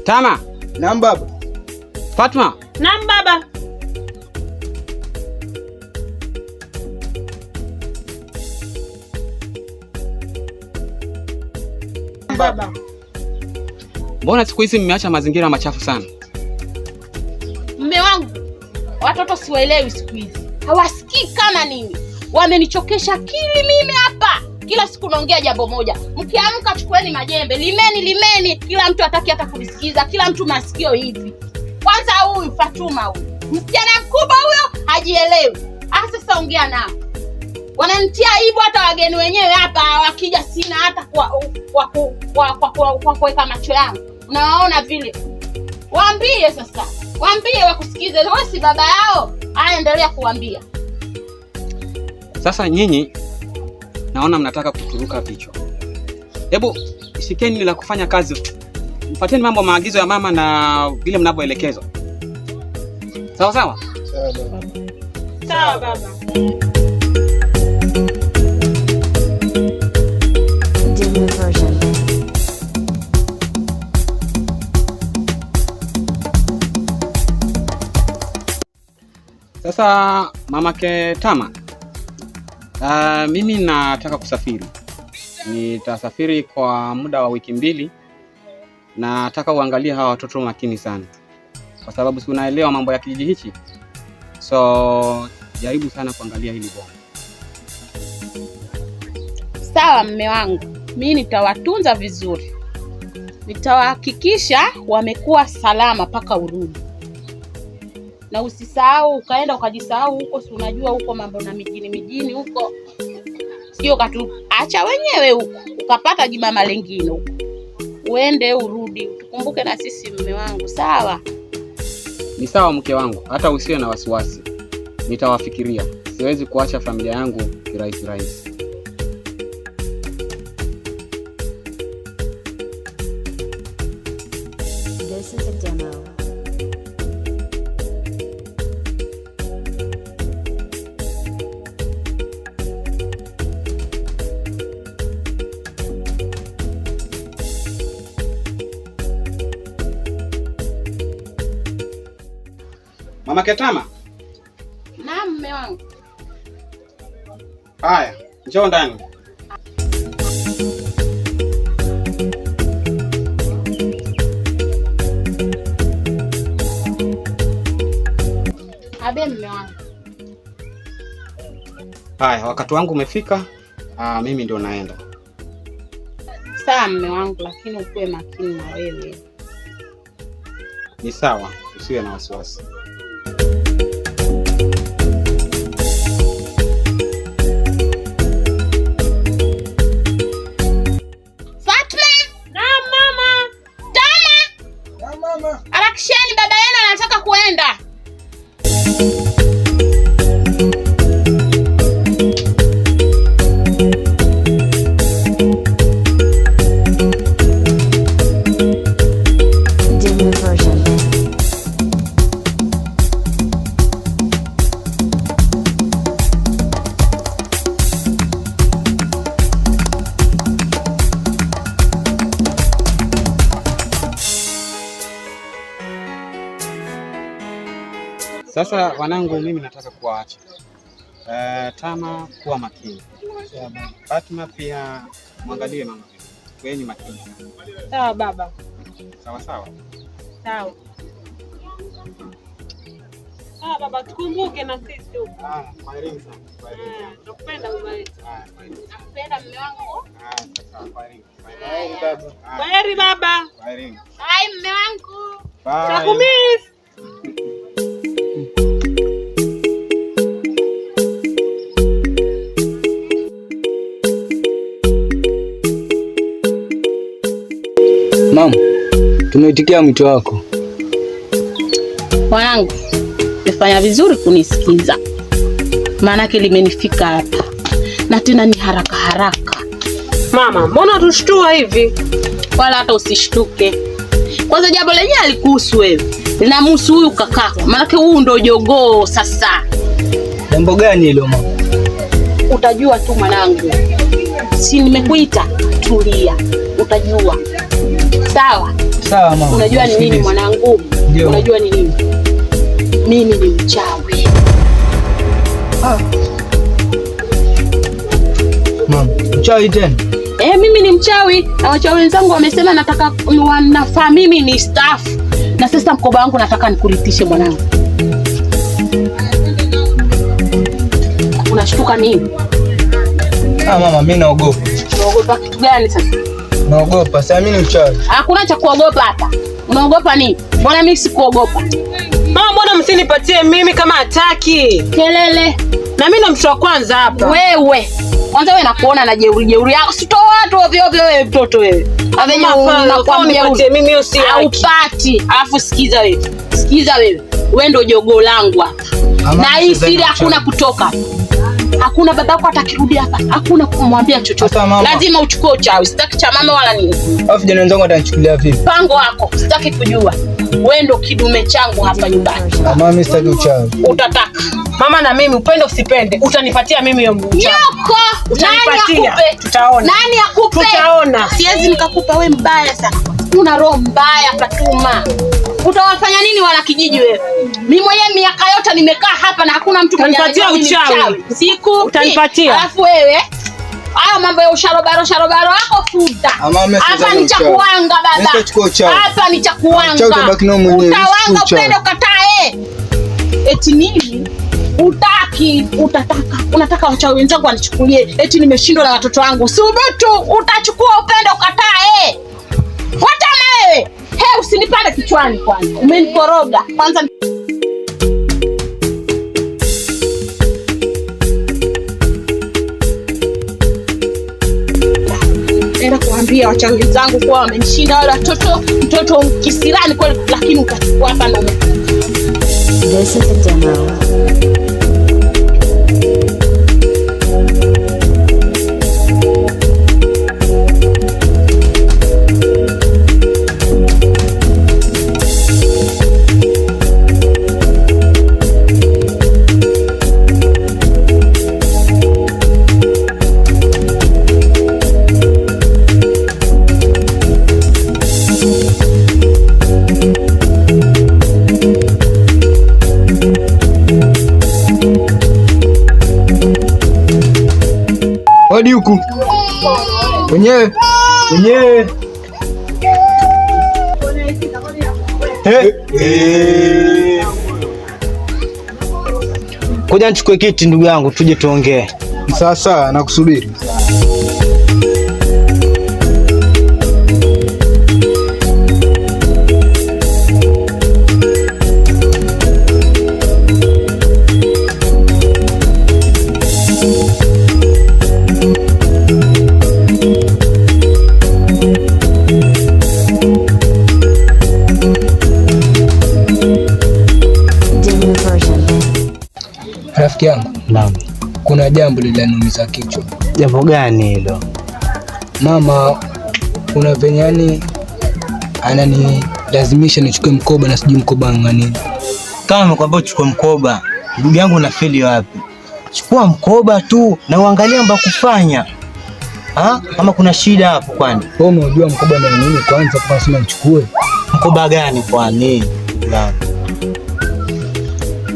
Tama. Naam baba. Fatma. Naam baba. Baba. Mbona siku hizi mmeacha mazingira machafu sana? Mume wangu, watoto siwaelewi siku hizi. Hawasikii kama nini. Wamenichokesha akili mimi hapa. Kila siku naongea jambo moja. Mkiamka chukueni majembe, limeni. Kila mtu hataki hata kunisikiza. Kila mtu masikio hivi. Kwanza huyu Fatuma huyu. Msichana mkubwa huyo hajielewi. Sasa ongea nao. Wananitia aibu hata wageni wenyewe hapa wakija sina hata kwa kuweka macho yangu. Unawaona vile. Waambie sasa. Waambie wakusikize. Wewe si baba yao. Endelea kuambia. Sasa nyinyi naona mnataka kuturuka vichwa. Hebu shikeni la kufanya kazi. Mfuateni mambo maagizo ya mama na vile mnavyoelekezwa. Sawa sawa? Sawa baba. Sawa baba. Sasa mamake Tama, mimi nataka kusafiri. Nitasafiri kwa muda wa wiki 2. Nataka uangalie hawa watoto makini sana, kwa sababu si unaelewa mambo ya kijiji hichi. So jaribu sana kuangalia hili bwana. Sawa mume wangu, mimi nitawatunza vizuri. Nitawahakikisha wamekuwa salama paka urudi. Na usisahau ukaenda ukajisahau huko, si unajua huko mambo na mijini huko. Sio katuacha wenyewe huko, ukapata jibama lingine huko. Uende urudi, tukumbuke na sisi mume wangu, sawa? Ni sawa mke wangu, hata usiwe na wasiwasi. Nitawafikiria. Siwezi kuacha familia yangu kirahisi. This is a demo. Mama Ketama. Naam mume wangu. Haya, njoo ndani. Abe mume wangu. Haya, wakati wangu umefika. Mimi ndio naenda. Sawa mume wangu, lakini ukuwe makini na wewe. Ni sawa, usiwe na wasiwasi. Fatma! Naam mama. Tama! Naam mama. Harakisheni, baba yenu anataka kuenda. Demo version. Sasa wanangu, mimi nataka kuwaacha. Tama, kuwa makini. Fatma pia mwangalie mama. Kuweni makini. Sawa baba. Sawa. Sawa. Baba, tukumbuke na sisi huko. Kwaherini sana. Nakupenda baba yetu. Nakupenda mume wangu. Sawa, kwaherini. Kwaherini baba. Kwaheri baba. Kwaherini. Hai mume wangu. Bye. Takumiss. Mama, tumeitikia mwito wako. Wanangu, umefanya vizuri kunisikiza. Maanake limenifika hapa. Na tena ni haraka. Mama, mbona tushtua hivi? Wala hata usishtuke. Kwanza jambo lenyewe alikuhusu wewe. Linamhusu huyu kakako. Maanake huyu ndo jogoo sasa. Jambo gani hilo mama? Utajua tu mwanangu. Si nimekuita, tulia. Utajua. Sawa. Sawa mama. Unajua ni nini mwanangu? Ndio. Unajua ni nini? Mimi ni mchawi. Mama, mchawi tena? Mimi ni mchawi na wachawi wenzangu wamesema wanafaa mimi ni staff. Na sasa mkoba wangu nataka nikurithishe mwanangu. Unashtuka nini? Mama, mimi naogopa. Unaogopa kitu gani sasa? Naogopa, sasa mimi ni mchawi. Hakuna cha kuogopa hapa. Unaogopa nini? Mbona mimi sikuogopa? Mama, mbona msinipatie mimi kama hataki? Kelele. Na mimi ndo mtoto wa kwanza hapa. Wewe. Kwanza wewe nakuona na jeuri yako. Sitoa watu ovyo ovyo wewe mtoto wewe. Avenye unakwambia mimi hiyo si haupati. Alafu sikiza wewe. Sikiza wewe. Wewe ndio jogoo langu hapa. Na hii siri hakuna kutoka. Hakuna babako atakirudi hapa. Hakuna kumwambia chochote. Lazima uchukue uchawi. Sitaki cha mama wala nini. Alafu vijana wenzangu watanichukulia vipi? Pango wako. Sitaki kujua. Wewe ndio kidume changu hapa nyumbani. Mama, mimi sitaki uchawi. Utataka. Mama, na mimi upende usipende utanipatia mimi hiyo mchawi. Nyoko. Utanipatia. Tutaona. Nani akupe? Tutaona. Siwezi nikakupa, wewe mbaya sana. Una roho mbaya Fatuma. Utawafanya nini wana kijiji wewe? Mimi mwenyewe miaka yote nimekaa hapa na hakuna mtu mwenye ananipatia uchawi. Siku utanipatia. Alafu wewe hayo mambo ya usharobaro wako futa. Hapa ni cha kuanga baba. Hapa ni cha kuanga. Utawanga upende ukatae. Eti nini? Unataka wachawi wenzangu wanichukulie. Eti nimeshindwa na watoto wangu. Subutu, utachukua upende ukatae. Watana wewe. Usinipande kichwani kwanza. Umenikoroga. Kwanza naenda kuambia wachawi wenzangu kwa wamenishinda wale watoto. Mtoto kisirani kweli, lakini utachukua hapa ndo. This is a demo. Hadi huku. Wenyewe. Ngoja nichukue kiti ndugu yangu tuje tuongee. Sasa nakusubiri. Rafiki yangu. Naam. Kuna jambo linaniumiza kichwa. Jambo gani hilo? Mama, kuna venye yani ananilazimisha nichukue mkoba na sijui mkoba nini. Kama nimekwambia uchukue mkoba, ndugu yangu unafeli wapi? Chukua mkoba tu na uangalie mambo kufanya. Kama kuna shida hapo kwani? Wewe unajua mkoba ni nini kwanza kwa sababu nichukue? Mkoba gani kwani?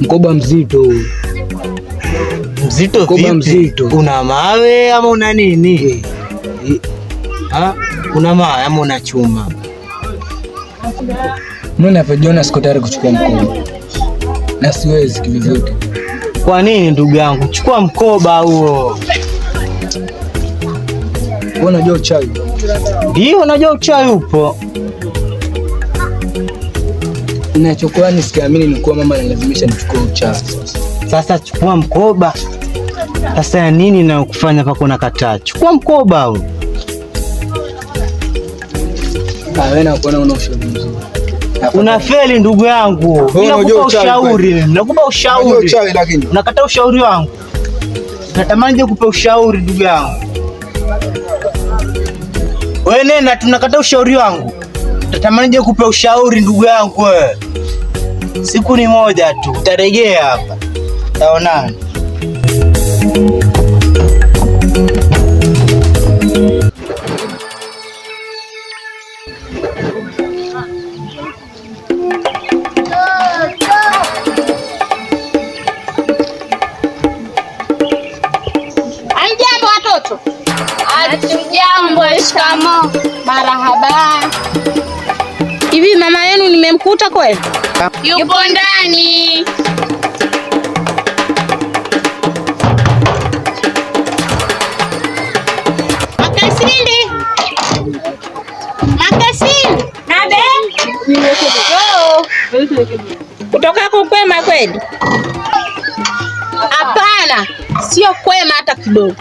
Mkoba mzito. Mzito vipi? Mzito. Una mawe ama una nini? Una mawe ama una chuma? Mimi napojiona siko tayari kuchukua mkoba. Na siwezi kivyote. Kwa nini ndugu yangu? Chukua mkoba huo. Wewe unajua uchawi? Ndio, unajua uchawi upo. Ninachokuwa nisikiamini ni kuwa mama analazimisha nichukue uchawi. Sasa chukua mkoba. Sasa ya nini na kufanya pako unakataa? Chukua mkoba huo. Wewe unakuona una ushauri mzuri. Unafeli ndugu yangu. Nakupa ushauri. Nakupa ushauri. Uchawi lakini. Unakataa ushauri wangu. Natamani kukupa ushauri ndugu yangu. Wewe nenda tunakataa ushauri wangu. Natamani kukupa ushauri ndugu yangu wewe. Siku ni moja tu utarejea hapa. Taonana. Shikamoo. Marahaba. Hivi mama yenu nimemkuta kweli? Yupo ndani. Makasindi. Makasindi. Nabe. Kutoka kukwema kweli? Hapana, sio kwema hata kidogo.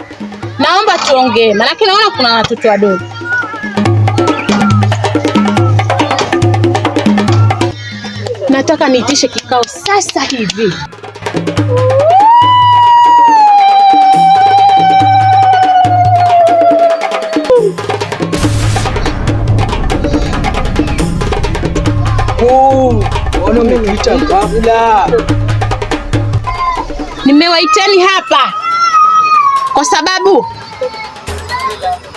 Naomba tuongee, maana naona kuna watoto wadogo. Nataka niitishe kikao sasa hivi. Mbona umekuita ghafla? Nimewaiteni hapa kwa sababu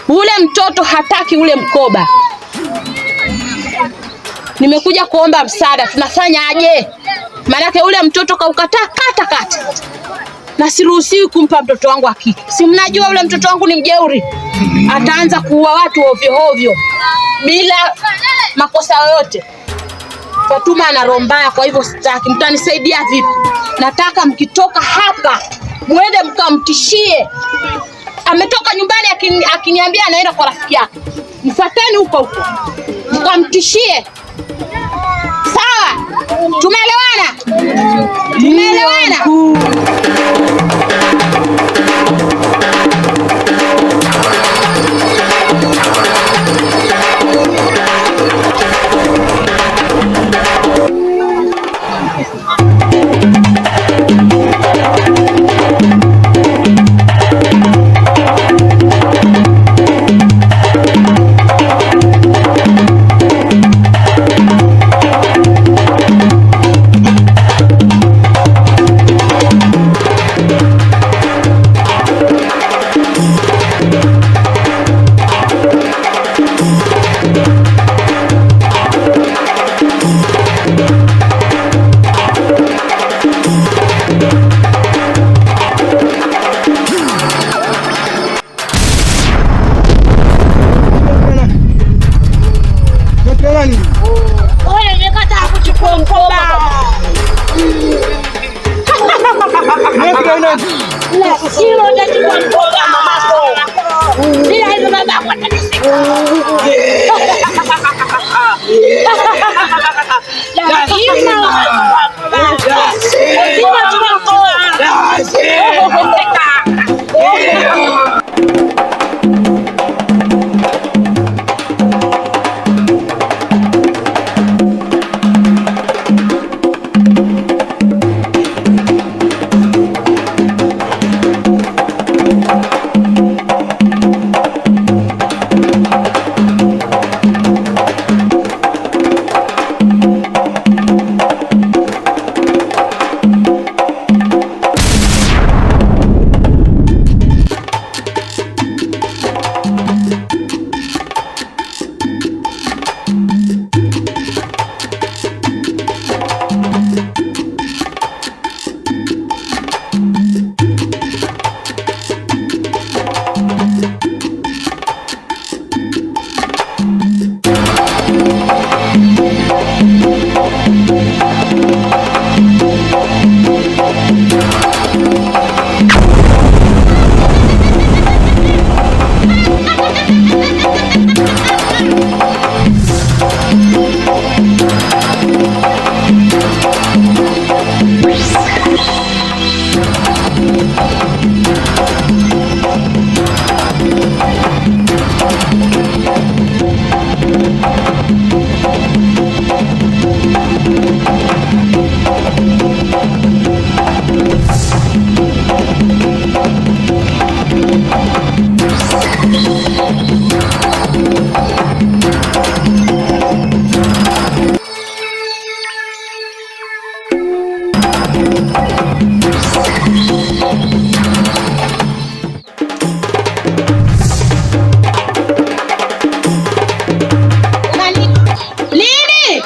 ule mtoto hataki ule mkoba. Nimekuja kuomba msaada, tunafanya aje? Maanake ule mtoto kaukataa kata. Na siruhusiwi kumpa mtoto wangu wa kike. Si mnajua ule mtoto wangu ni mjeuri. Ataanza kuua watu ovyo bila makosa yoyote. Fatuma ana roho mbaya, kwa hivyo sitaki. Mtanisaidia vipi? Nataka mkitoka hapa muende mkamtishie. Ametoka nyumbani akiniambia anaenda kwa rafiki yake. Mfuateni huko. Mkamtishie. Sawa? Tumeelewana?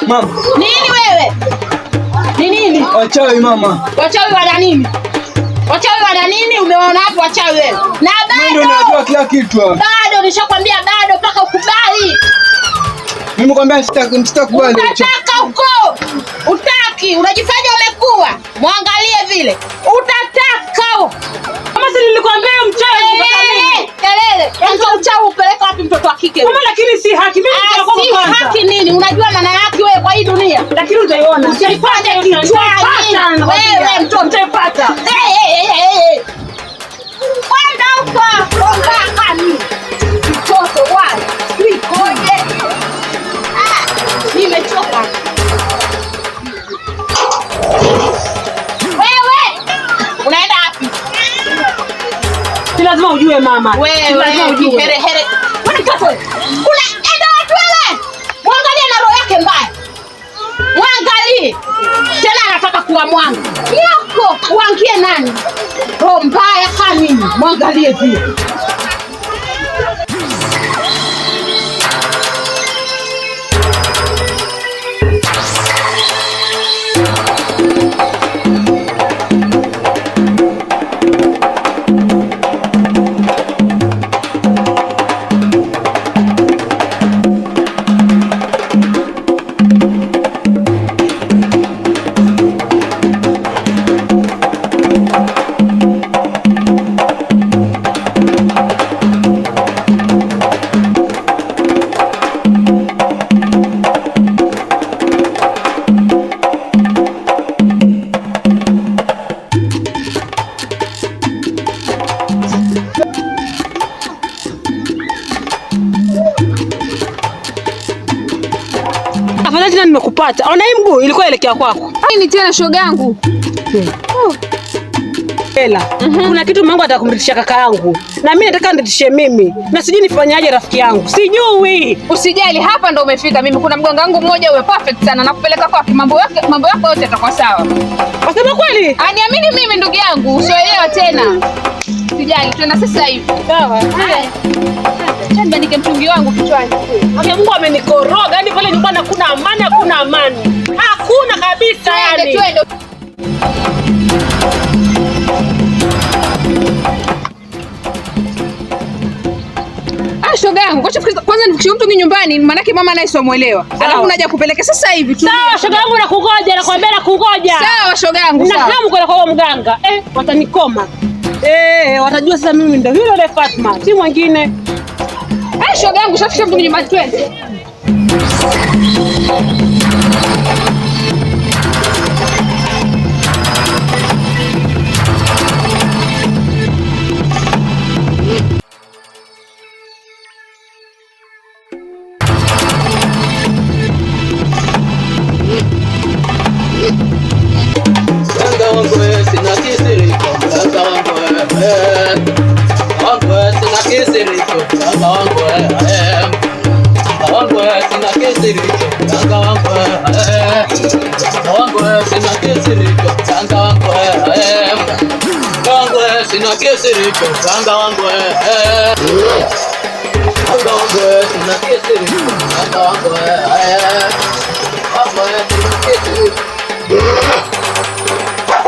Mama. Nini wewe? Ni nini? Wachawi mama. Wachawi wana nini? Wachawi wana nini? Umeona hapo wachawi wewe? Na bado. Mimi ndo najua kila kitu. Bado nishakwambia bado mpaka ukubali. Mimi kwambia sitakubali. Utataka huko. Utaki, unajifanya umekuwa. Muangalie vile. Utataka. Kama si nilikwambia mchawi kelele. Kwanza uchawi upeleka wapi mtoto wa kike? Mama, lakini si haki. Mimi nitakuwa kwanza. Si haki nini? Unajua maana yake wewe kwa hii dunia? Lakini utaiona. Usipande kichwani. Wewe mtoto utapata. Kwenda huko. Ondoka mimi. Mtoto wao. Uikoje? Nimechoka. Wewe unaenda wapi? Si lazima ujue mama. Wewe lazima ujue. Here. Wewe mtoto. Unaenda wapi wewe? Muangalie na roho yake mbaya. Muangalie. Tena anataka kuwa mwanga. Yako uangie nani? Roho mbaya kama nini? Muangalie vile. Tena nimekupata. Ona hii mguu ilikuwa elekea kwako. Nini tena shoga yangu? Ela, kuna kitu Mungu atakumritishia kaka yangu. Na mimi nataka nditishe mimi. Na sijui nifanyaje rafiki yangu. Sijui. Usijali, hapa ndo umefika. Mimi kuna mganga wangu mmoja uwe perfect sana, nakupeleka kwake, mambo yako yote yatakuwa sawa. Wasema kweli? Aniamini mimi ndugu yangu, usielewa tena. Usijali, tuna sasa hivi. Sawa. Haya. Chamba nike mtungi wangu kichwani. Hata Mungu amenikoroga. Yaani pale nyumbani hakuna amani, hakuna amani. Hakuna kabisa yani. Twende. Shoga yangu, kwanza nifikishe mtungi nyumbani, maanake mama naye simuelewa. Alafu naja kupeleka sasa hivi tu. Sawa shoga yangu, nakungoja, nakwambia nakungoja. Sawa shoga yangu, sawa. Na kama kwenda kwa mganga, watanikoma. Watajua sasa mimi ndio yule Fatma, si mwingine. Shoga yangu, shafikisha mtungi nyumbani, twende.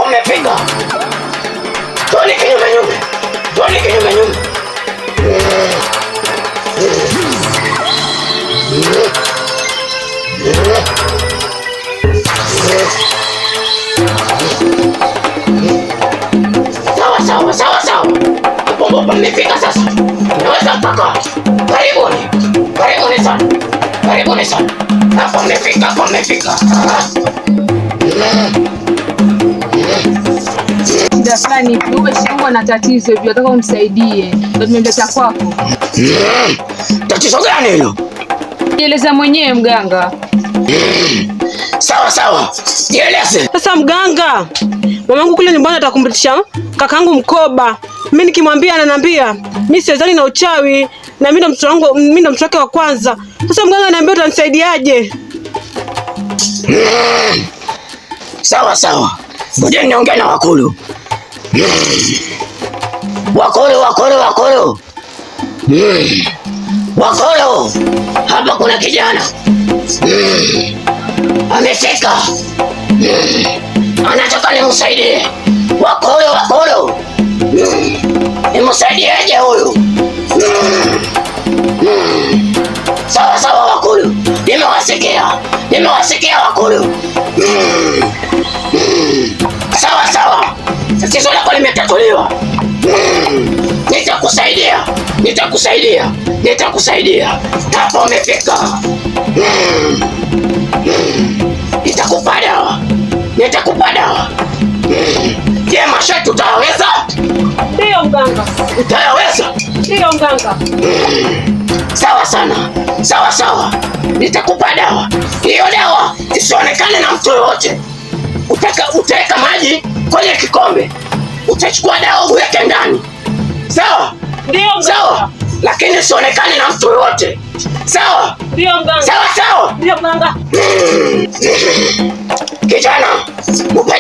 Umefika. Tuone kinyume nyume. Sawa. Hapo mmefika sasa. Naweza mpaka. Karibuni sana. Hapo mmefika. Shida fulani uwe shangwa na tatizo hivyo, nataka umsaidie. Ndio tumemleta kwako. Tatizo gani hilo? Jieleza mwenyewe mganga. Sawa. Jieleze. Sasa mganga, mamangu kule nyumbani atakumritisha kakaangu mkoba. Mimi nikimwambia ananiambia mimi siwezani na uchawi na mimi ndo mtoto wake wa kwanza. Sasa mganga ananiambia utanisaidiaje? Sawa. Ngoja niongee na wakulu. Wakulu. Hapa kuna kijana. Amefika. Anataka nimsaidie. Wakulu. Nimsaidieje huyu? Sawa sawa wakulu, nimewasikia wakulu. Sawa sawa, tatizo lako limetatuliwa. Nitakusaidia. Hapo umefika. Nitakupa dawa. Je, masharti utayaweza? Ndio mganga. Utayaweza? Ndio mganga. Sawa. Nitakupa dawa. Hiyo dawa isionekane na mtu yoyote. Utaweka maji kwenye kikombe. Utachukua dawa uweke ndani. Sawa? Ndio mganga. Sawa. Lakini isionekane na mtu yoyote. Sawa? Ndio mganga. Sawa. Ndio mganga. Kijana, mpe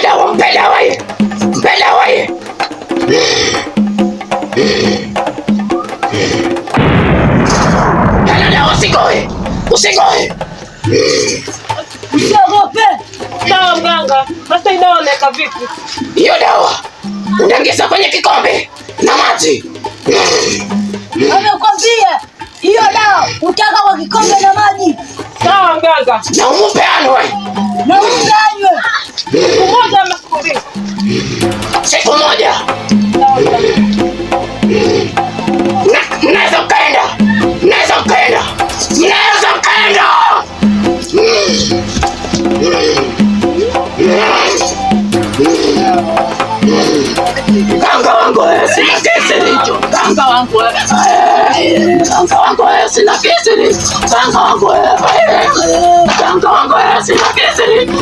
dawa ye. Hana dawa, usigoe. Usiogope. Sawa mganga. Sasa hii dawa naweka vipi? Hiyo dawa unaingiza kwenye kikombe na maji. Amekwambia hiyo dawa utaka kwa kikombe na maji. Sawa mganga. Na umupe anywe. Siku moja ama siku mbili? Siku moja. Mnaweza mkaenda. Ganga wangu sina kesi hicho. Ganga wangu sina kesi hicho. Ganga wangu sina kesi hicho.